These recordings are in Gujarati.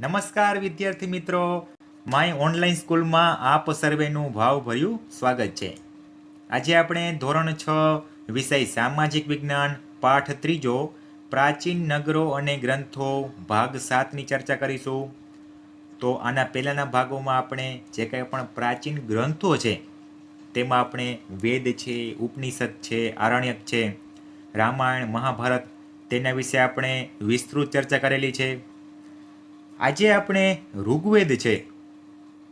નમસ્કાર વિદ્યાર્થી મિત્રો, માય ઓનલાઈન સ્કૂલમાં આપ સર્વેનું ભાવભર્યું સ્વાગત છે. આજે આપણે ધોરણ 6 વિષય સામાજિક વિજ્ઞાન પાઠ ત્રીજો પ્રાચીન નગરો અને ગ્રંથો ભાગ 7ની ચર્ચા કરીશું. તો આના પહેલાંના ભાગોમાં આપણે જે કંઈ પણ પ્રાચીન ગ્રંથો છે તેમાં આપણે વેદ છે, ઉપનિષદ છે, આરણ્યક છે, રામાયણ, મહાભારત તેના વિશે આપણે વિસ્તૃત ચર્ચા કરેલી છે. આજે આપણે ઋગ્વેદ છે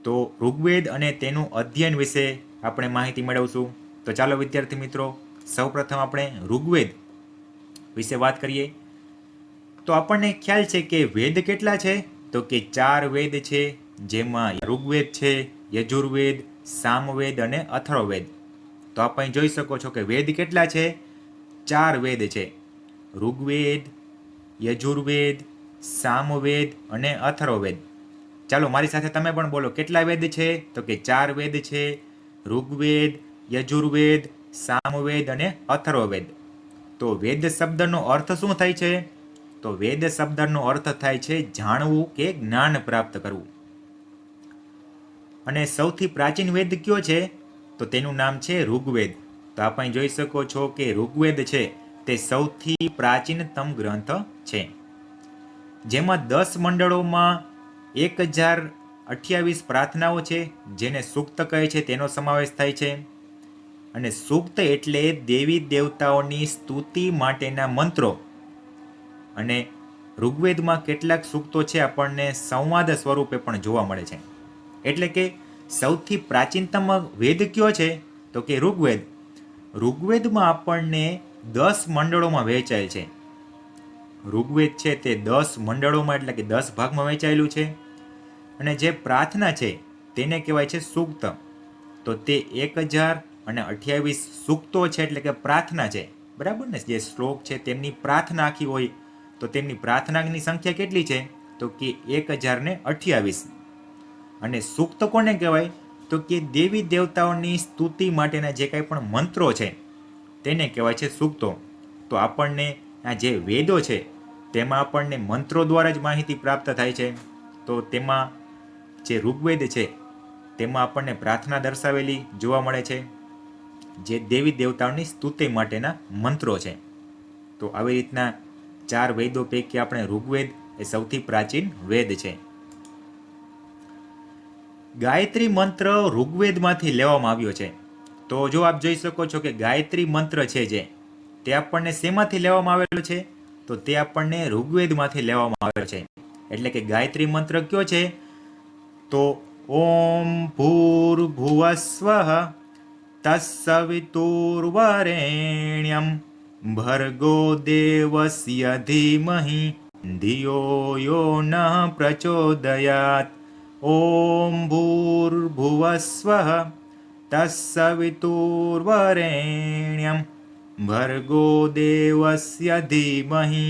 તો ઋગ્વેદ અને તેનું અધ્યયન વિશે આપણે માહિતી મેળવશું. તો ચાલો વિદ્યાર્થી મિત્રો, સૌપ્રથમ આપણે ઋગ્વેદ વિશે વાત કરીએ. તો આપણને ખ્યાલ છે કે વેદ કેટલા છે? તો કે 4 વેદ છે, જેમાં ઋગ્વેદ છે, યજુર્વેદ, સામવેદ અને અથર્વવેદ. તો આપણે જોઈ શકો છો કે વેદ કેટલા છે? 4 વેદ છે. ઋગ્વેદ, યજુર્વેદ, સામવેદ અને અથર્વવેદ. ચાલો મારી સાથે તમે પણ બોલો, કેટલા વેદ છે? તો કે 4 વેદ છે. ઋગ્વેદ, યજુર્વેદ, સામવેદ અને અથર્વવેદ. તો વેદ શબ્દનો અર્થ શું થાય છે? તો વેદ શબ્દનો અર્થ થાય છે જાણવું કે જ્ઞાન પ્રાપ્ત કરવું. અને સૌથી પ્રાચીન વેદ કયો છે? તો તેનું નામ છે ઋગ્વેદ. તો આપણે જોઈ શકો છો કે ઋગ્વેદ છે તે સૌથી પ્રાચીનતમ ગ્રંથ છે, જેમાં 10 મંડળોમાં 1028 પ્રાર્થનાઓ છે, જેને સૂક્ત કહે છે તેનો સમાવેશ થાય છે. અને સૂક્ત એટલે દેવી દેવતાઓની સ્તુતિ માટેના મંત્રો. અને ઋગ્વેદમાં કેટલાક સૂક્તો છે આપણને સંવાદ સ્વરૂપે પણ જોવા મળે છે. એટલે કે સૌથી પ્રાચીનતમ વેદ કયો છે? તો કે ઋગ્વેદ. ઋગ્વેદમાં આપણને 10 મંડળોમાં વહેંચાયેલ છે. ઋગ્વેદ છે તે 10 મંડળોમાં એટલે કે 10 ભાગમાં વહેંચાયેલું છે. અને જે પ્રાર્થના છે તેને કહેવાય છે સૂક્ત. તો તે 1028 સૂક્તો છે એટલે કે પ્રાર્થના છે, બરાબર ને? જે શ્લોક છે તેમની પ્રાર્થના આખી હોય તો તેમની પ્રાર્થનાની સંખ્યા કેટલી છે? તો કે 1028. અને સૂક્ત કોને કહેવાય? તો કે દેવી દેવતાઓની સ્તુતિ માટેના જે કાંઈ પણ મંત્રો છે તેને કહેવાય છે સૂક્તો. તો આપણને આ જે વેદો છે તેમાં આપણને મંત્રો દ્વારા જ માહિતી પ્રાપ્ત થાય છે. તો તેમાં જે ઋગ્વેદ છે તેમાં આપણને પ્રાર્થના દર્શાવેલી જોવા મળે છે, જે દેવી દેવતાઓની સ્તુતિ માટેના મંત્રો છે. તો આવી રીતના 4 વેદો પૈકી આપણે ઋગ્વેદ એ સૌથી પ્રાચીન વેદ છે. ગાયત્રી મંત્ર ઋગ્વેદમાંથી લેવામાં આવ્યો છે. તો જો આપ જોઈ શકો છો કે ગાયત્રી મંત્ર છે જે તે આપણને શેમાંથી લેવામાં આવેલો છે? તો તે આપણને ઋગ્વેદમાંથી લેવામાં આવેલો છે. એટલે કે ગાયત્રી મંત્ર કયો છે? તો ઓમ ભૂર્ભુવસ્વઃ તત્સવિતુર્વરેણ્યમ ભર્ગો દેવસ્ય ધીમહિ ધિયો યો નઃ પ્રચોદયાત. ઓમ ભૂર્ભુવસ્વઃ તત્સવિતુર્વરેણ્યમ ભર્ગો દેવસ્ય ધીમહિ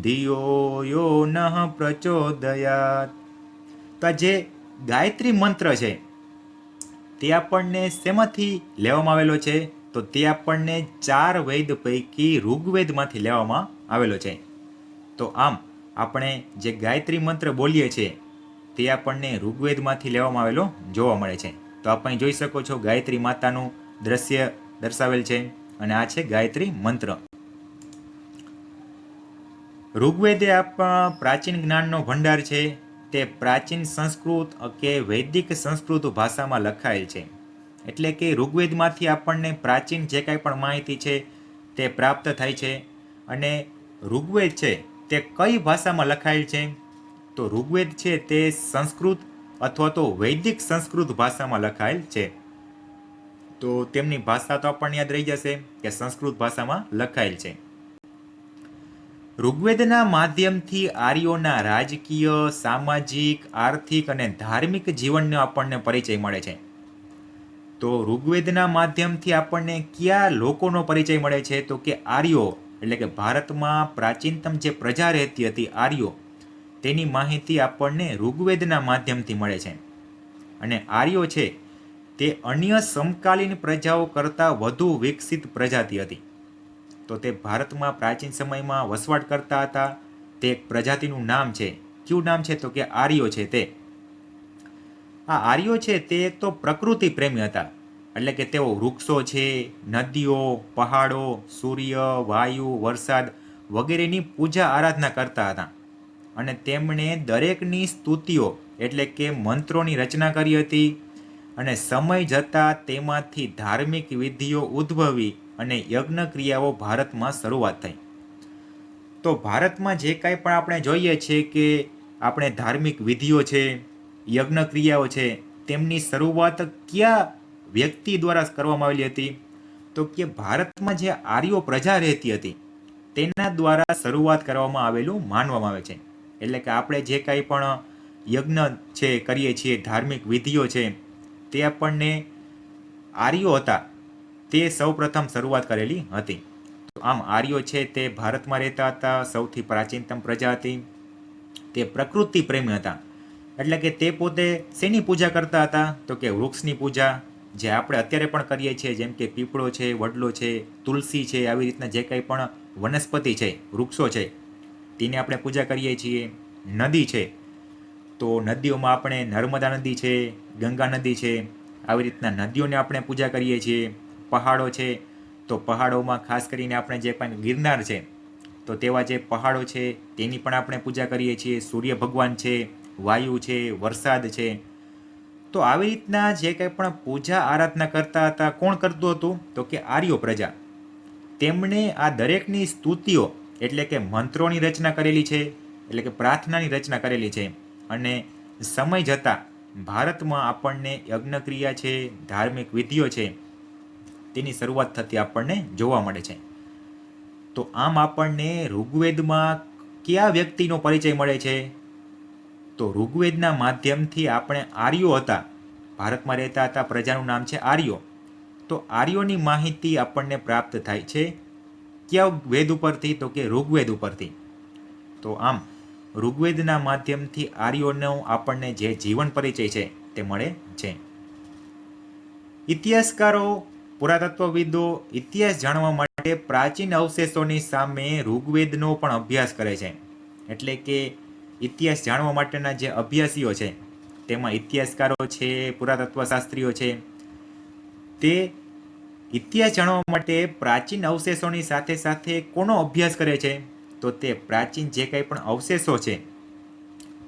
ધિયો યો નઃ પ્રચોદયાત. તો જે ગાયત્રી મંત્ર છે તે આપણને શેમાંથી લેવામાં આવેલો છે? તો તે આપણને 4 વેદ પૈકી ઋગ્વેદમાંથી લેવામાં આવેલો છે. તો આમ આપણે જે ગાયત્રી મંત્ર બોલીએ છીએ તે આપણને ઋગ્વેદમાંથી લેવામાં આવેલો જોવા મળે છે. તો આપણે જોઈ શકો છો ગાયત્રી માતાનું દ્રશ્ય દર્શાવેલ છે અને આ છે ગાયત્રી મંત્ર. ઋગ્વેદ એ આપણા પ્રાચીન જ્ઞાનનો ભંડાર છે. તે પ્રાચીન સંસ્કૃત કે વૈદિક સંસ્કૃત ભાષામાં લખાયેલ છે. એટલે કે ઋગ્વેદમાંથી આપણને પ્રાચીન જે કાંઈ પણ માહિતી છે તે પ્રાપ્ત થાય છે. અને ઋગ્વેદ છે તે કઈ ભાષામાં લખાયેલ છે? તો ઋગ્વેદ છે તે સંસ્કૃત અથવા તો વૈદિક સંસ્કૃત ભાષામાં લખાયેલ છે. તો તેમની ભાષા તો આપણને યાદ રહી જશે કે સંસ્કૃત ભાષામાં લખાયેલ છે. ઋગ્વેદના માધ્યમથી આર્યોના રાજકીય, સામાજિક, આર્થિક અને ધાર્મિક જીવનનો આપણને પરિચય મળે છે. તો ઋગ્વેદના માધ્યમથી આપણને કયા લોકોનો પરિચય મળે છે? તો કે આર્યો, એટલે કે ભારતમાં પ્રાચીનતમ જે પ્રજા રહેતી હતી આર્યો, તેની માહિતી આપણને ઋગ્વેદના માધ્યમથી મળે છે. અને આર્યો છે તે અન્ય સમકાલીન પ્રજાઓ કરતાં વધુ વિકસિત પ્રજાતિ હતી. તો તે ભારતમાં પ્રાચીન સમયમાં વસવાટ કરતા હતા. તે એક પ્રજાતિનું નામ છે કયું નામ છે તો કે આર્યો છે તે. આ આર્યો છે તે એક તો પ્રકૃતિ પ્રેમી હતા, એટલે કે તેઓ વૃક્ષો છે, નદીઓ, પહાડો, સૂર્ય, વાયુ, વરસાદ વગેરેની પૂજા આરાધના કરતા હતા. અને તેમણે દરેકની સ્તુતિઓ એટલે કે મંત્રોની રચના કરી હતી. અને સમય જતાં તેમાંથી ધાર્મિક વિધિઓ ઉદ્ભવી અને યજ્ઞ ક્રિયાઓ ભારતમાં શરૂઆત થઈ. તો ભારતમાં જે કાંઈ પણ આપણે જોઈએ છે કે આપણે ધાર્મિક વિધિઓ છે, યજ્ઞ ક્રિયાઓ છે, તેમની શરૂઆત કયા વ્યક્તિ દ્વારા કરવામાં આવેલી હતી? તો કે ભારતમાં જે આર્યો પ્રજા રહેતી હતી તેના દ્વારા શરૂઆત કરવામાં આવેલું માનવામાં આવે છે. એટલે કે આપણે જે કાંઈ પણ યજ્ઞ છે કરીએ છીએ, ધાર્મિક વિધિઓ છે, તે આપણને આર્યો હતા તે સૌપ્રથમ શરૂઆત કરેલી હતી. તો આમ આર્યો છે તે ભારતમાં રહેતા હતા, સૌથી પ્રાચીનતમ પ્રજા હતી. તે પ્રકૃતિ પ્રેમી હતા, એટલે કે તે પોતે શેની પૂજા કરતા હતા? તો કે વૃક્ષની પૂજા, જે આપણે અત્યારે પણ કરીએ છીએ, જેમ કે પીપળો છે, વડલો છે, તુલસી છે, આવી રીતના જે કંઈ પણ વનસ્પતિ છે, વૃક્ષો છે, તેની આપણે પૂજા કરીએ છીએ. નદી છે, તો નદીઓમાં આપણે નર્મદા નદી છે, ગંગા નદી છે, આવી રીતના નદીઓને આપણે પૂજા કરીએ છીએ. પહાડો છે, તો પહાડોમાં ખાસ કરીને આપણે જે પણ ગિરનાર છે, તો તેવા જે પહાડો છે તેની પણ આપણે પૂજા કરીએ છીએ. સૂર્ય ભગવાન છે, વાયુ છે, વરસાદ છે. તો આવી રીતના જે કંઈ પણ પૂજા આરાધના કરતા હતા, કોણ કરતું હતું? તો કે આર્યો પ્રજા. તેમણે આ દરેકની સ્તુતિઓ એટલે કે મંત્રોની રચના કરેલી છે, એટલે કે પ્રાર્થનાની રચના કરેલી છે. અને સમય જતાં ભારતમાં આપણને યજ્ઞક્રિયા છે, ધાર્મિક વિધિઓ છે, તેની શરૂઆત થતી આપણને જોવા મળે છે. તો આમ આપણને ઋગ્વેદમાં કયા વ્યક્તિનો પરિચય મળે છે? તો ઋગ્વેદના માધ્યમથી આપણે આર્યો હતા, ભારતમાં રહેતા હતા, પ્રજાનું નામ છે આર્યો. તો આર્યોની માહિતી આપણને પ્રાપ્ત થાય છે કયા વેદ ઉપરથી? તો કે ઋગ્વેદ ઉપરથી. તો આમ ઋગ્વેદના માધ્યમથી આર્યોનો આપણને જે જીવન પરિચય છે તે મળે છે. ઇતિહાસકારો, પુરાતત્વવિદો ઇતિહાસ જાણવા માટે પ્રાચીન અવશેષોની સામે ઋગ્વેદનો પણ અભ્યાસ કરે છે. એટલે કે ઇતિહાસ જાણવા માટેના જે અભ્યાસીઓ છે, તેમાં ઇતિહાસકારો છે, પુરાતત્વશાસ્ત્રીઓ છે, તે ઇતિહાસ જાણવા માટે પ્રાચીન અવશેષોની સાથે સાથે કોનો અભ્યાસ કરે છે? તો તે પ્રાચીન જે કંઈ પણ અવશેષો છે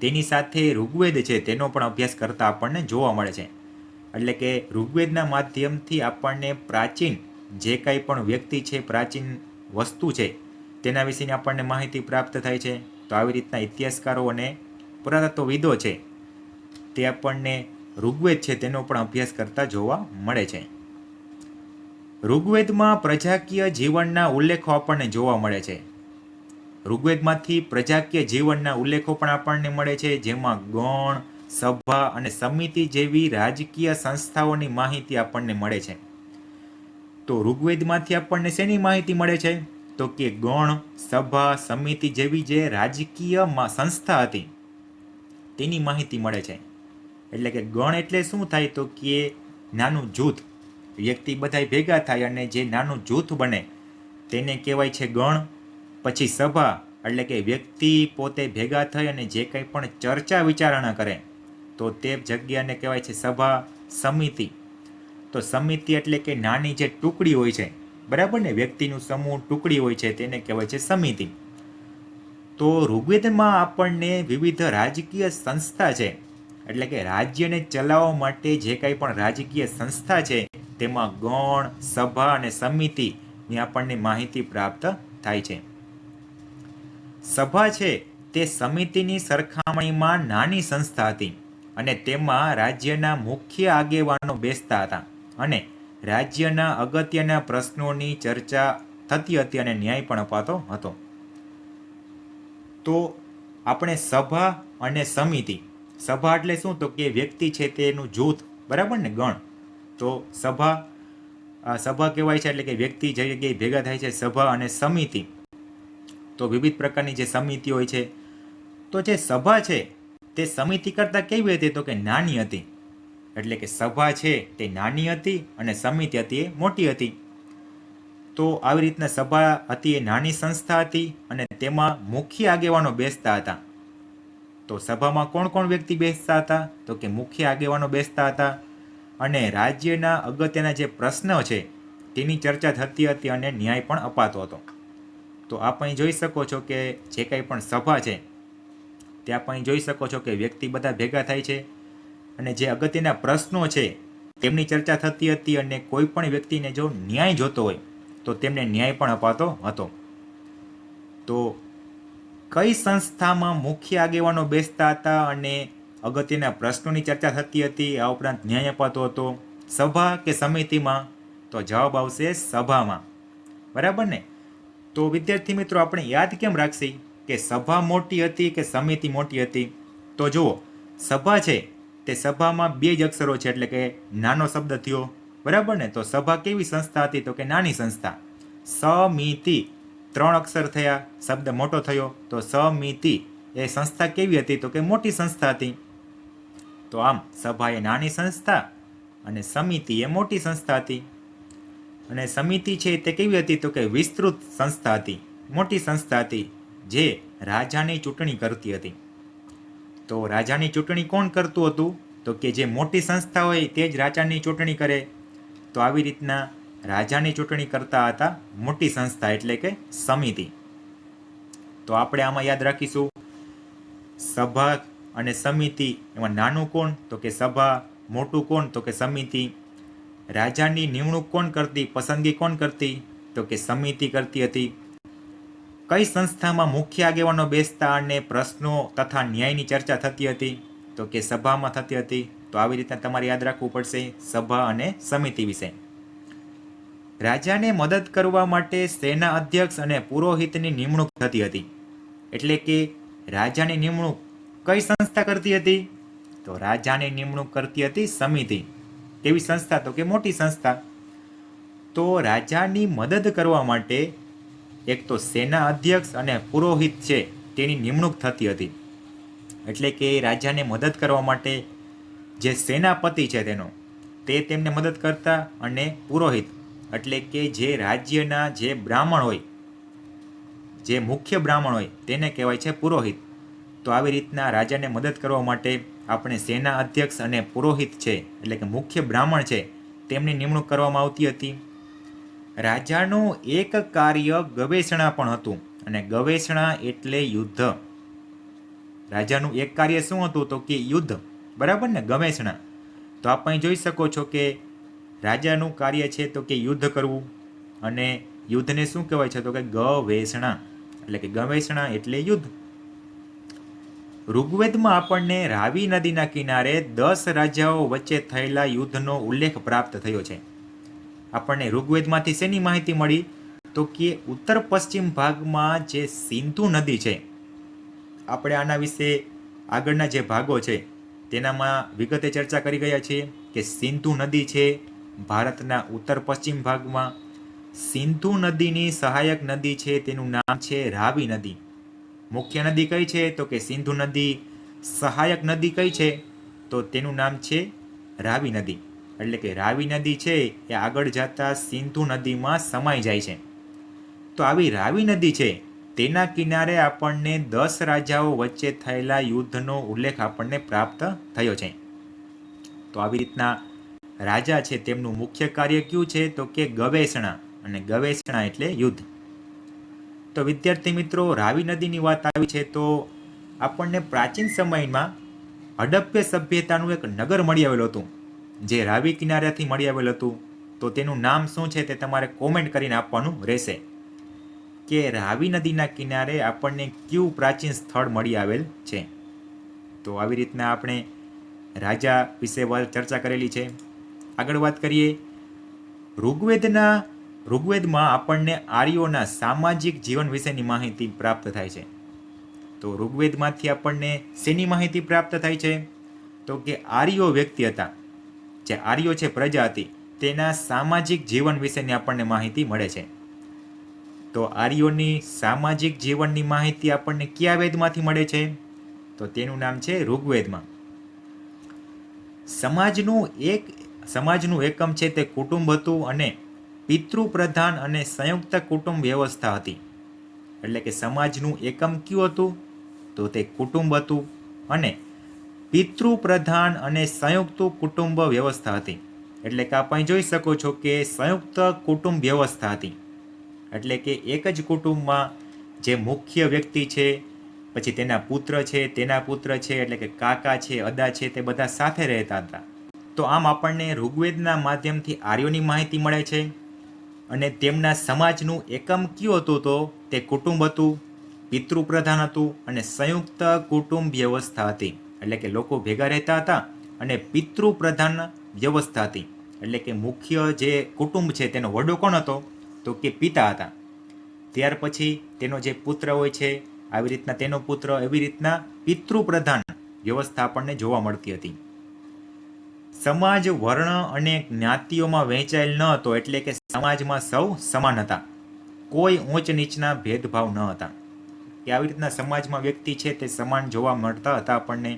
તેની સાથે ઋગ્વેદ છે તેનો પણ અભ્યાસ કરતા આપણને જોવા મળે છે. એટલે કે ઋગ્વેદના માધ્યમથી આપણને પ્રાચીન જે કંઈ પણ વ્યક્તિ છે, પ્રાચીન વસ્તુ છે, તેના વિશેની આપણને માહિતી પ્રાપ્ત થાય છે. તો આવી રીતના ઇતિહાસકારો અને પુરાતત્વવિદો છે તે આપણને ઋગ્વેદ છે તેનો પણ અભ્યાસ કરતા જોવા મળે છે. ઋગ્વેદમાં પ્રજાકીય જીવનના ઉલ્લેખો આપણને જોવા મળે છે. ઋગ્વેદમાંથી પ્રજાકીય જીવનના ઉલ્લેખો પણ આપણને મળે છે, જેમાં ગણ, સભા અને સમિતિ જેવી રાજકીય સંસ્થાઓની માહિતી આપણને મળે છે. તો ઋગ્વેદમાંથી આપણને શેની માહિતી મળે છે? તો કે ગણ, સભા, સમિતિ જેવી જે રાજકીય સંસ્થા હતી તેની માહિતી મળે છે. એટલે કે ગણ એટલે શું થાય? તો કે નાનું જૂથ, વ્યક્તિ બધા ભેગા થાય અને જે નાનું જૂથ બને તેને કહેવાય છે ગણ. પછી સભા એટલે કે વ્યક્તિ પોતે ભેગા થઈ અને જે કંઈ પણ ચર્ચા વિચારણા કરે તો તે જગ્યાને કહેવાય છે સભા. સમિતિ, તો સમિતિ એટલે કે નાની જે ટુકડી હોય છે, બરાબર ને, વ્યક્તિનું સમૂહ ટુકડી હોય છે તેને કહેવાય છે સમિતિ. તો ઋગ્વેદમાં આપણને વિવિધ રાજકીય સંસ્થા છે, એટલે કે રાજ્યને ચલાવવા માટે જે કંઈ પણ રાજકીય સંસ્થા છે તેમાં ગણ, સભા અને સમિતિની આપણને માહિતી પ્રાપ્ત થાય છે. સભા છે તે સમિતિની સરખામણીમાં નાની સંસ્થા હતી અને તેમાં રાજ્યના મુખ્ય આગેવાનો બેસતા હતા અને રાજ્યના અગત્યના પ્રશ્નોની ચર્ચા થતી હતી અને ન્યાય પણ અપાતો હતો. તો આપણે સભા અને સમિતિ, સભા એટલે શું? તો કે વ્યક્તિ છે તેનું જૂથ, બરાબર ને, ગણ. તો સભા કહેવાય છે, એટલે કે વ્યક્તિ જે જગ્યાએ ભેગા થાય છે, સભા. અને સમિતિ, તો વિવિધ પ્રકારની જે સમિતિ હોય છે. તો જે સભા છે તે સમિતિ કરતાં કેવી હતી? તો કે નાની હતી. એટલે કે સભા છે તે નાની હતી અને સમિતિ હતી એ મોટી હતી. તો આવી રીતના સભા હતી એ નાની સંસ્થા હતી અને તેમાં મુખ્ય આગેવાનો બેસતા હતા. તો સભામાં કોણ કોણ વ્યક્તિ બેસતા હતા? તો કે મુખ્ય આગેવાનો બેસતા હતા અને રાજ્યના અગત્યના જે પ્રશ્નો છે તેની ચર્ચા થતી હતી અને ન્યાય પણ અપાતો હતો. તો આપ અહીં જોઈ શકો છો કે જે કંઈ પણ સભા છે ત્યાં પણ જોઈ શકો છો કે વ્યક્તિ બધા ભેગા થાય છે અને જે અગત્યના પ્રશ્નો છે તેમની ચર્ચા થતી હતી અને કોઈ પણ વ્યક્તિને જો ન્યાય જોતો હોય તો તેમને ન્યાય પણ અપાતો હતો. તો કઈ સંસ્થામાં મુખ્ય આગેવાનો બેસતા હતા અને અગત્યના પ્રશ્નોની ચર્ચા થતી હતી, આ ઉપરાંત ન્યાય અપાતો હતો? સભા કે સમિતિમાં? તો જવાબ આવશે સભામાં. બરાબર ને? તો વિદ્યાર્થી મિત્રો, આપણે યાદ કેમ રાખશી કે સભા મોટી હતી કે સમિતિ મોટી હતી? તો જુઓ, સભા છે તે સભામાં બે જ અક્ષરો છે એટલે કે નાનો શબ્દ થયો. બરાબર ને? તો સભા કેવી સંસ્થા હતી? તો કે નાની સંસ્થા. સમિતિ 3 અક્ષર થયા, શબ્દ મોટો થયો. તો સમિતિ એ સંસ્થા કેવી હતી? તો કે મોટી સંસ્થા હતી. તો આમ સભા એ નાની સંસ્થા અને સમિતિ એ મોટી સંસ્થા હતી. અને સમિતિ છે તે કેવી હતી? તો કે વિસ્તૃત સંસ્થા હતી, મોટી સંસ્થા હતી, જે રાજાની ચૂંટણી કરતી હતી. તો રાજાની ચૂંટણી કોણ કરતું હતું? તો કે જે મોટી સંસ્થા હોય તે જ રાજાની ચૂંટણી કરે. તો આવી રીતના રાજાની ચૂંટણી કરતા હતા મોટી સંસ્થા એટલે કે સમિતિ. તો આપણે આમાં યાદ રાખીશું સભા અને સમિતિ, એમાં નાનું કોણ? તો કે સભા. મોટું કોણ? તો કે સમિતિ. રાજાની નિમણૂક કોણ કરતી, પસંદગી કોણ કરતી? તો કે સમિતિ કરતી હતી. કઈ સંસ્થામાં મુખ્ય આગેવાનો બેસતા અને પ્રશ્નો તથા ન્યાયની ચર્ચા થતી હતી? તો કે સભામાં થતી હતી. તો આવી રીતના તમારે યાદ રાખવું પડશે સભા અને સમિતિ વિશે. રાજાને મદદ કરવા માટે સેના અધ્યક્ષ અને પુરોહિતની નિમણૂક થતી હતી. એટલે કે રાજાની નિમણૂક કઈ સંસ્થા કરતી હતી? તો રાજાની નિમણૂક કરતી હતી સમિતિ. કેવી સંસ્થા? તો કે મોટી સંસ્થા. તો રાજાની મદદ કરવા માટે એક તો સેના અધ્યક્ષ અને પુરોહિત છે તેની નિમણૂક થતી હતી. એટલે કે રાજાને મદદ કરવા માટે જે સેનાપતિ છે તે તેમને મદદ કરતા અને પુરોહિત એટલે કે જે રાજ્યના જે બ્રાહ્મણ હોય, જે મુખ્ય બ્રાહ્મણ હોય તેને કહેવાય છે પુરોહિત. તો આવી રીતના રાજાને મદદ કરવા માટે આપણે સેના અધ્યક્ષ અને પુરોહિત છે એટલે કે મુખ્ય બ્રાહ્મણ છે તેમની નિમણૂક કરવામાં આવતી હતી. રાજાનું એક કાર્ય ગવેષણા પણ હતું અને ગવેષણા એટલે યુદ્ધ. રાજાનું એક કાર્ય શું હતું? તો કે યુદ્ધ. બરાબર ને? ગવેષણા. તો આપ અહીં જોઈ શકો છો કે રાજાનું કાર્ય છે તો કે યુદ્ધ કરવું અને યુદ્ધને શું કહેવાય છે? તો કે ગવેષણા. એટલે કે ગવેષણા એટલે યુદ્ધ. ઋગ્વેદમાં આપણને રાવી નદીના કિનારે 10 રાજાઓ વચ્ચે થયેલા યુદ્ધનો ઉલ્લેખ પ્રાપ્ત થયો છે. આપણને ઋગ્વેદમાંથી શેની માહિતી મળી? તો કે ઉત્તર પશ્ચિમ ભાગમાં જે સિંધુ નદી છે, આપણે આના વિશે આગળના જે ભાગો છે તેનામાં વિગતે ચર્ચા કરી ગયા છીએ કે સિંધુ નદી છે ભારતના ઉત્તર પશ્ચિમ ભાગમાં. સિંધુ નદીની સહાયક નદી છે તેનું નામ છે રાવી નદી. મુખ્ય નદી કઈ છે? તો કે સિંધુ નદી. સહાયક નદી કઈ છે? તો તેનું નામ છે રાવી નદી. એટલે કે રાવી નદી છે એ આગળ જતા સિંધુ નદીમાં સમાઈ જાય છે. તો આવી રાવી નદી છે તેના કિનારે આપણને 10 રાજાઓ વચ્ચે થયેલા યુદ્ધનો ઉલ્લેખ આપણને પ્રાપ્ત થયો છે. તો આવી રીતના રાજા છે તેમનું મુખ્ય કાર્ય કયું છે? તો કે ગવેષણા. અને ગવેષણા એટલે યુદ્ધ. તો વિદ્યાર્થી મિત્રો, રાવી નદીની વાત આવી છે તો આપણને પ્રાચીન સમયમાં હડપ્પા સભ્યતાનું એક નગર મળી આવેલું હતું જે રાવી કિનારેથી મળી આવેલ હતું. તો તેનું નામ શું છે તે તમારે કોમેન્ટ કરીને આપવાનું રહેશે કે રાવી નદીના કિનારે આપણને કયું પ્રાચીન સ્થળ મળી આવેલ છે. તો આવી રીતના આપણે રાજા વિશે ચર્ચા કરેલી છે. આગળ વાત કરીએ. ઋગ્વેદમાં આપણને આર્યોના સામાજિક જીવન વિશેની માહિતી પ્રાપ્ત થાય છે. તો ઋગ્વેદમાંથી આપણને શેની માહિતી પ્રાપ્ત થાય છે? તો કે આર્યો વ્યક્તિ હતા, જે આર્યો છે પ્રજા હતી, તેના સામાજિક જીવન વિશેની આપણને માહિતી મળે છે. તો આર્યોની સામાજિક જીવનની માહિતી આપણને કયા વેદમાંથી મળે છે? તો તેનું નામ છે ઋગ્વેદમાં. સમાજનું એકમ છે તે કુટુંબ હતું અને પિતૃપ્રધાન અને સંયુક્ત કુટુંબ વ્યવસ્થા હતી. એટલે કે સમાજનું એકમ કયું હતું? તો તે કુટુંબ હતું અને પિતૃપ્રધાન અને સંયુક્ત કુટુંબ વ્યવસ્થા હતી. એટલે કે આપણે જોઈ શકો છો કે સંયુક્ત કુટુંબ વ્યવસ્થા હતી. એટલે કે એક જ કુટુંબમાં જે મુખ્ય વ્યક્તિ છે, પછી તેના પુત્ર છે, તેના પુત્ર છે, એટલે કે કાકા છે, અદા છે, તે બધા સાથે રહેતા હતા. તો આમ આપણને ઋગ્વેદના માધ્યમથી આર્યોની માહિતી મળે છે. અને તેમના સમાજનું એકમ કયું હતું? તો તે કુટુંબ હતું, પિતૃપ્રધાન હતું અને સંયુક્ત કુટુંબ વ્યવસ્થા હતી. એટલે કે લોકો ભેગા રહેતા હતા અને પિતૃપ્રધાન વ્યવસ્થા હતી. એટલે કે મુખ્ય જે કુટુંબ છે તેનો વડો કોણ હતો? તો કે પિતા હતા. ત્યાર પછી તેનો જે પુત્ર હોય છે, આવી રીતના તેનો પુત્ર, એવી રીતના પિતૃપ્રધાન વ્યવસ્થા આપણને જોવા મળતી હતી. સમાજ વર્ણ અને જ્ઞાતિઓમાં વહેંચાયેલ ન હતો. એટલે કે સમાજમાં સૌ સમાન હતા, કોઈ ઊંચ નીચના ભેદભાવ ન હતા. કે આવી રીતના સમાજમાં વ્યક્તિ છે તે સમાન જોવા મળતા હતા. આપણને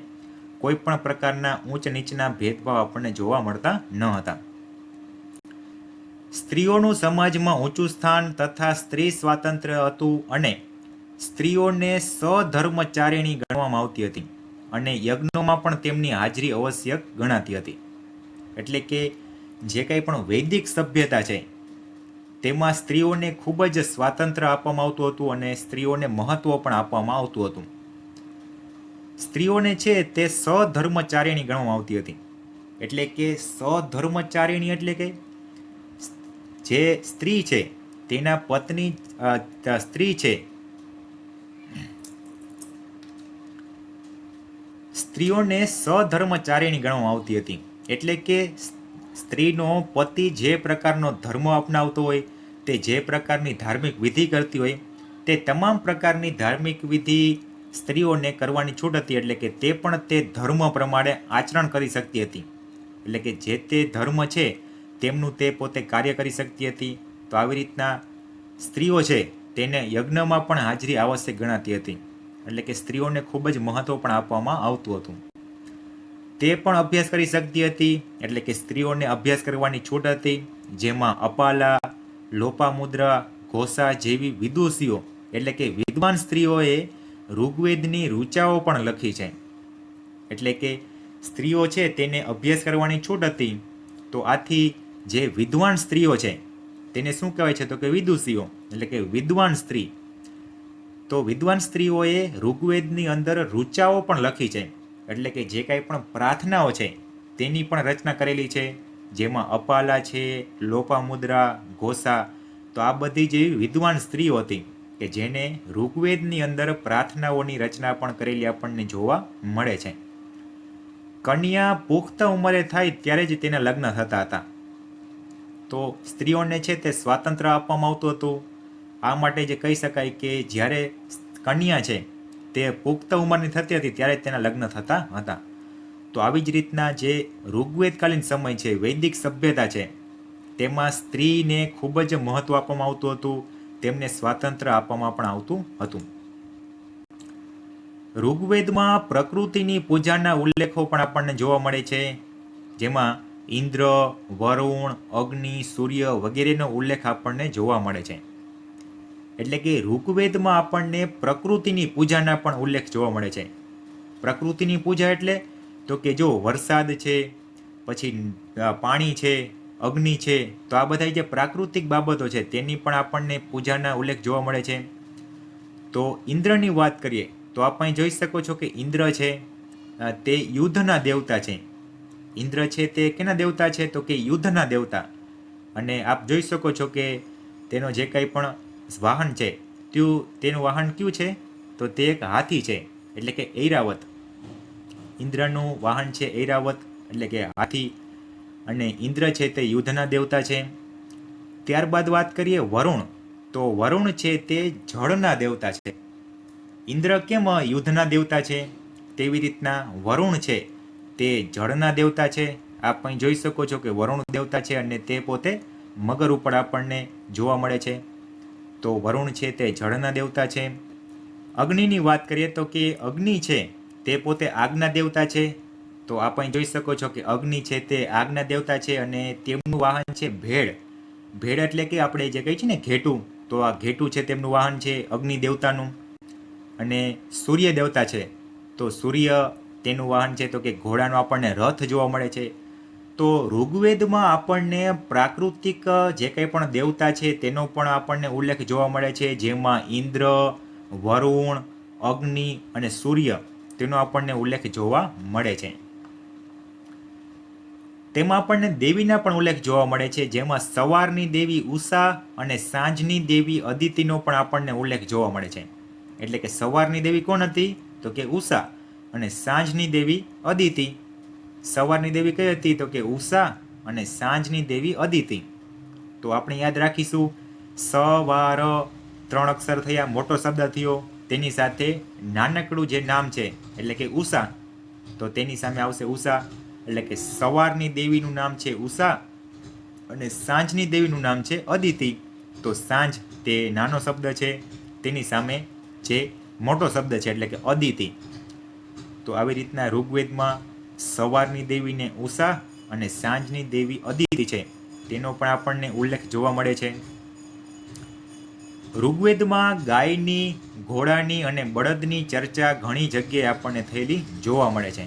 કોઈ પણ પ્રકારના ઊંચ નીચના ભેદભાવ આપણને જોવા મળતા ન હતા. સ્ત્રીઓનું સમાજમાં ઊંચું સ્થાન તથા સ્ત્રી સ્વાતંત્ર્ય હતું અને સ્ત્રીઓને સધર્મચારિણી ગણવામાં આવતી હતી અને યજ્ઞોમાં પણ તેમની હાજરી આવશ્યક ગણાતી હતી. એટલે કે જે કંઈ પણ વૈદિક સભ્યતા છે તેમાં સ્ત્રીઓને ખૂબ જ સ્વાતંત્ર્ય આપવામાં આવતું હતું અને સ્ત્રીઓને મહત્વ પણ આપવામાં આવતું હતું. સ્ત્રીઓને છે તે સધર્મચારિણી ગણવામાં આવતી હતી. એટલે કે સધર્મચારિણી એટલે કે જે સ્ત્રી છે તેના પત્ની સ્ત્રી છે, સ્ત્રીઓને સધર્મચારિણી ગણવામાં આવતી હતી. એટલે કે સ્ત્રીનો પતિ જે પ્રકારનો ધર્મ અપનાવતો હોય, તે જે પ્રકારની ધાર્મિક વિધિ કરતી હોય, તે તમામ પ્રકારની ધાર્મિક વિધિ સ્ત્રીઓને કરવાની છૂટ હતી. એટલે કે તે પણ તે ધર્મ પ્રમાણે આચરણ કરી શકતી હતી. એટલે કે જે તે ધર્મ છે તેમનું તે પોતે કાર્ય કરી શકતી હતી. તો આવી રીતના સ્ત્રીઓ છે તેને યજ્ઞમાં પણ હાજરી આવશ્યક ગણાતી હતી. એટલે કે સ્ત્રીઓને ખૂબ જ મહત્વ પણ આપવામાં આવતું હતું. તે પણ અભ્યાસ કરી શકતી હતી. એટલે કે સ્ત્રીઓને અભ્યાસ કરવાની છૂટ હતી, જેમાં અપાલા, લોપામુદ્રા, ઘોષા જેવી વિદુષીઓ એટલે કે વિદ્વાન સ્ત્રીઓએ ઋગ્વેદની ઋચાઓ પણ લખી છે. એટલે કે સ્ત્રીઓ છે તેને અભ્યાસ કરવાની છૂટ હતી. તો આથી જે વિદ્વાન સ્ત્રીઓ છે તેને શું કહેવાય છે? તો કે વિદુષીઓ, એટલે કે વિદ્વાન સ્ત્રી. તો વિદ્વાન સ્ત્રીઓએ ઋગ્વેદની અંદર ઋચાઓ પણ લખી છે. એટલે કે જે કાંઈ પણ પ્રાર્થનાઓ છે તેની પણ રચના કરેલી છે, જેમાં અપાલા છે, લોપામુદ્રા, ઘોષા. તો આ બધી જે વિદ્વાન સ્ત્રીઓ હતી કે જેને ઋગ્વેદની અંદર પ્રાર્થનાઓની રચના પણ કરેલી આપણને જોવા મળે છે. કન્યા પુખ્ત ઉંમરે થાય ત્યારે જ તેના લગ્ન થતા હતા. તો સ્ત્રીઓને છે તે સ્વાતંત્ર્ય આપવામાં આવતું હતું. આ માટે જે કહી શકાય કે જ્યારે કન્યા છે તે પુખ્ત ઉંમરની થતી હતી ત્યારે તેના લગ્ન થતા હતા. તો આવી જ રીતના જે ઋગ્વેદકાલીન સમય છે, વૈદિક સભ્યતા છે, તેમાં સ્ત્રીને ખૂબ જ મહત્વ આપવામાં આવતું હતું. તેમને સ્વાતંત્ર્ય આપવામાં પણ આવતું હતું. ઋગ્વેદમાં પ્રકૃતિની પૂજાના ઉલ્લેખો પણ આપણને જોવા મળે છે, જેમાં ઇન્દ્ર, વરુણ, અગ્નિ, સૂર્ય વગેરેનો ઉલ્લેખ આપણને જોવા મળે છે. એટલે કે ઋગ્વેદમાં આપણને પ્રકૃતિની પૂજાના પણ ઉલ્લેખ જોવા મળે છે. પ્રકૃતિની પૂજા એટલે તો કે જો વરસાદ છે, પછી પાણી છે, અગ્નિ છે, તો આ બધા જે પ્રાકૃતિક બાબતો છે તેની પણ આપણને પૂજાના ઉલ્લેખ જોવા મળે છે. તો ઇન્દ્રની વાત કરીએ તો આપણે જોઈ શકો છો કે ઇન્દ્ર છે તે યુદ્ધના દેવતા છે. ઇન્દ્ર છે તે કેના દેવતા છે? તો કે યુદ્ધના દેવતા. અને આપ જોઈ શકો છો કે તેનો જે કંઈ પણ વાહન છે તેનું વાહન કયું છે? તો તે એક હાથી છે, એટલે કે ઐરાવત. ઇન્દ્રનું વાહન છે ઐરાવત, એટલે કે હાથી. અને ઇન્દ્ર છે તે યુદ્ધના દેવતા છે. ત્યારબાદ વાત કરીએ વરુણ. તો વરુણ છે તે જળના દેવતા છે. ઇન્દ્ર કેમ યુદ્ધના દેવતા છે, તેવી રીતના વરુણ છે તે જળના દેવતા છે. આપ અહીં જોઈ શકો છો કે વરુણ દેવતા છે અને તે પોતે મગર ઉપર આપણને જોવા મળે છે. તો વરુણ છે તે જળના દેવતા છે. અગ્નિની વાત કરીએ તો કે અગ્નિ છે તે પોતે આગના દેવતા છે. તો આપ અહીં જોઈ શકો છો કે અગ્નિ છે તે આગના દેવતા છે અને તેમનું વાહન છે ભેળ. ભેળ એટલે કે આપણે જે કહીએ છીએ ને ઘેટું, તો આ ઘેટું છે તેમનું વાહન છે અગ્નિ દેવતાનું. અને સૂર્ય દેવતા છે, તો તો સૂર્ય તેનું વાહન છે તો કે ઘોડાનો આપણને રથ જોવા મળે છે. તો ઋગ્વેદમાં આપણને પ્રાકૃતિક જે કંઈ પણ દેવતા છે તેનો પણ આપણને ઉલ્લેખ જોવા મળે છે, જેમાં ઇન્દ્ર, વરુણ, અગ્નિ અને સૂર્ય તેનો આપણને ઉલ્લેખ જોવા મળે છે. તેમાં આપણને દેવીના પણ ઉલ્લેખ જોવા મળે છે, જેમાં સવારની દેવી ઉષા અને સાંજની દેવી અદિતિનો પણ આપણને ઉલ્લેખ જોવા મળે છે. એટલે કે સવારની દેવી કોણ હતી? તો કે ઉષા અને સાંજની દેવી અદિતિ. સવારની દેવી કઈ હતી? તો કે ઉષા અને સાંજની દેવી અદિતિ. તો આપણે યાદ રાખીશું, સવાર 3 અક્ષર થયા, મોટો શબ્દ થયો, તેની સાથે નાનકડું જે નામ છે એટલે કે ઉષા, તો તેની સામે આવશે ઉષા. એટલે કે સવારની દેવીનું નામ છે ઉષા અને સાંજની દેવીનું નામ છે અદિતિ. તો સાંજ તે નાનો શબ્દ છે, તેની સામે જે મોટો શબ્દ છે એટલે કે અદિતિ. તો આવી રીતના ઋગ્વેદમાં સવારની દેવીને ઉષા અને સાંજની દેવી અદિતિ છે તેનો પણ આપણને ઉલ્લેખ જોવા મળે છે. ઋગ્વેદમાં ગાયની, ઘોડાની અને બળદની ચર્ચા ઘણી જગ્યાએ આપણને થયેલી જોવા મળે છે.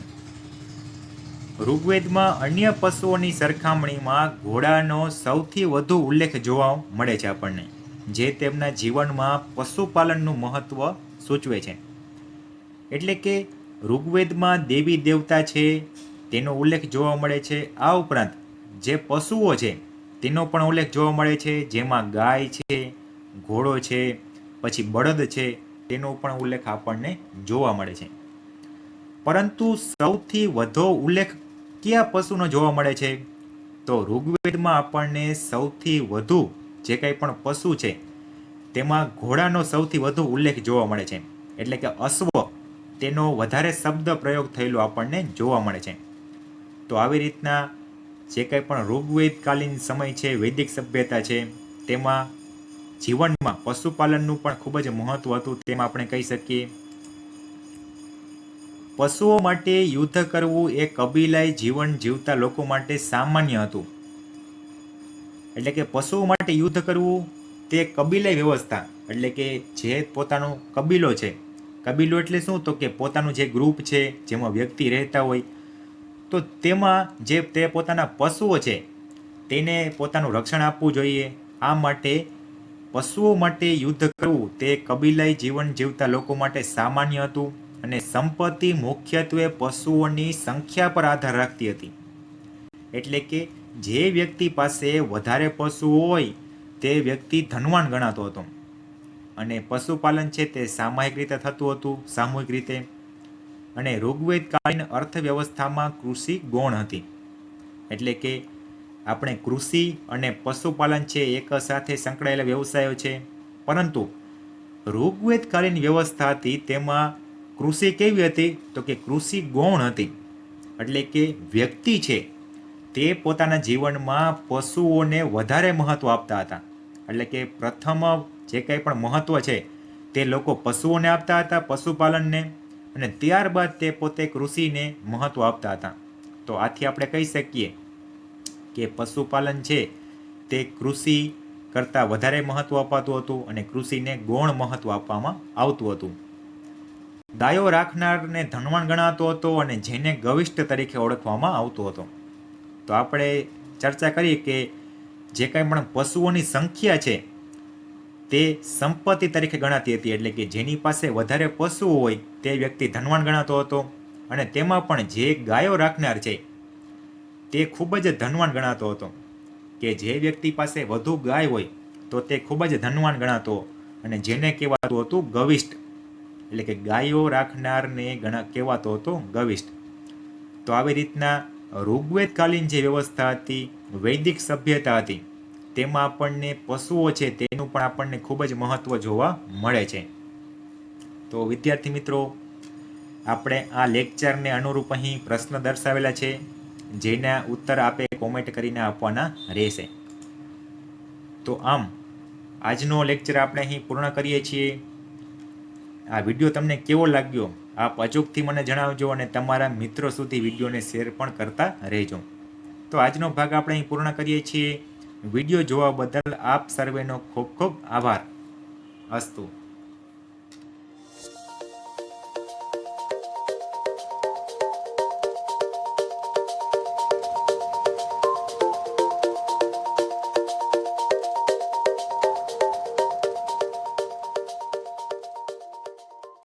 ઋગ્વેદમાં અન્ય પશુઓની સરખામણીમાં ઘોડાનો સૌથી વધુ ઉલ્લેખ જોવા મળે છે આપણને, જે તેમના જીવનમાં પશુપાલનનું મહત્વ સૂચવે છે. એટલે કે ઋગ્વેદમાં દેવી દેવતા છે તેનો ઉલ્લેખ જોવા મળે છે. આ ઉપરાંત જે પશુઓ છે તેનો પણ ઉલ્લેખ જોવા મળે છે, જેમાં ગાય છે, ઘોડો છે, પછી બળદ છે, તેનો પણ ઉલ્લેખ આપણને જોવા મળે છે. પરંતુ સૌથી વધુ ઉલ્લેખ કયા પશુનો જોવા મળે છે? તો ઋગ્વેદમાં આપણને સૌથી વધુ જે કંઈ પણ પશુ છે તેમાં ઘોડાનો સૌથી વધુ ઉલ્લેખ જોવા મળે છે. એટલે કે અશ્વ તેનો વધારે શબ્દ પ્રયોગ થયેલો આપણને જોવા મળે છે. તો આવી રીતના જે કંઈ પણ ઋગ્વેદકાલીન સમય છે, વૈદિક સભ્યતા છે, તેમાં જીવનમાં પશુપાલનનું પણ ખૂબ જ મહત્વ હતું, તેમ આપણે કહી શકીએ. પશુઓ માટે યુદ્ધ કરવું એ કબીલાઈ જીવન જીવતા લોકો માટે સામાન્ય હતું. એટલે કે પશુઓ માટે યુદ્ધ કરવું તે કબીલાઈ વ્યવસ્થા, એટલે કે જે પોતાનો કબીલો છે, કબીલો એટલે શું? તો કે પોતાનું જે ગ્રુપ છે જેમાં વ્યક્તિ રહેતા હોય, તો તેમાં જે તે પોતાના પશુઓ છે તેને પોતાનું રક્ષણ આપવું જોઈએ. આ માટે પશુઓ માટે યુદ્ધ કરવું તે કબીલાઈ જીવન જીવતા લોકો માટે સામાન્ય હતું અને સંપત્તિ મુખ્યત્વે પશુઓની સંખ્યા પર આધાર રાખતી હતી. એટલે કે જે વ્યક્તિ પાસે વધારે પશુઓ હોય તે વ્યક્તિ ધનવાન ગણાતો હતો. અને પશુપાલન છે તે સામાયિક રીતે થતું હતું, સામૂહિક રીતે. અને ઋગ્વેદકાલીન અર્થવ્યવસ્થામાં કૃષિ ગૌણ હતી. એટલે કે આપણે કૃષિ અને પશુપાલન છે એક સાથે સંકળાયેલા વ્યવસાયો છે. પરંતુ ઋગ્વેદકાલીન વ્યવસ્થા હતી તેમાં કૃષિ કેવી હતી? તો કે કૃષિ ગૌણ હતી. એટલે કે વ્યક્તિ છે તે પોતાના જીવનમાં પશુઓને વધારે મહત્વ આપતા હતા. એટલે કે પ્રથમ જે કંઈ પણ મહત્વ છે તે લોકો પશુઓને આપતા હતા, પશુપાલનને, અને ત્યારબાદ તે પોતે કૃષિને મહત્વ આપતા હતા. તો આથી આપણે કહી શકીએ કે પશુપાલન છે તે કૃષિ કરતાં વધારે મહત્વ અપાતું હતું અને કૃષિને ગૌણ મહત્વ આપવામાં આવતું હતું. ગાયો રાખનારને ધનવાન ગણાતો હતો અને જેને ગવિષ્ઠ તરીકે ઓળખવામાં આવતો હતો. તો આપણે ચર્ચા કરીએ કે જે કંઈ પણ પશુઓની સંખ્યા છે તે સંપત્તિ તરીકે ગણાતી હતી. એટલે કે જેની પાસે વધારે પશુઓ હોય તે વ્યક્તિ ધનવાન ગણાતો હતો. અને તેમાં પણ જે ગાયો રાખનાર છે તે ખૂબ જ ધનવાન ગણાતો હતો. કે જે વ્યક્તિ પાસે વધુ ગાય હોય તો તે ખૂબ જ ધનવાન ગણાતો, અને જેને કહેવાતું હતું ગવિષ્ઠ. એટલે કે ગાયો રાખનારને કહેવાતો હતો ગવિષ્ઠ. તો આવી રીતના ઋગ્વેદકાલીન જે વ્યવસ્થા હતી, વૈદિક સભ્યતા હતી, તેમાં આપણને પશુઓ છે તેનું પણ આપણને ખૂબ જ મહત્વ જોવા મળે છે. તો વિદ્યાર્થી મિત્રો, આપણે આ લેક્ચરને અનુરૂપ અહીં પ્રશ્ન દર્શાવેલા છે, જેના ઉત્તર આપે કોમેન્ટ કરીને આપવાના રહેશે. તો આમ આજનો લેક્ચર આપણે અહીં પૂર્ણ કરીએ છીએ. આ વિડીયો તમને કેવો લાગ્યો આપ અચૂકથી મને જણાવજો અને તમારા મિત્રો સુધી વિડીયોને શેર પણ કરતા રહેજો. તો આજનો ભાગ આપણે અહીં પૂર્ણ કરીએ છીએ. વિડીયો જોવા બદલ આપ સર્વેનો ખૂબ ખૂબ આભાર. અસ્તુ.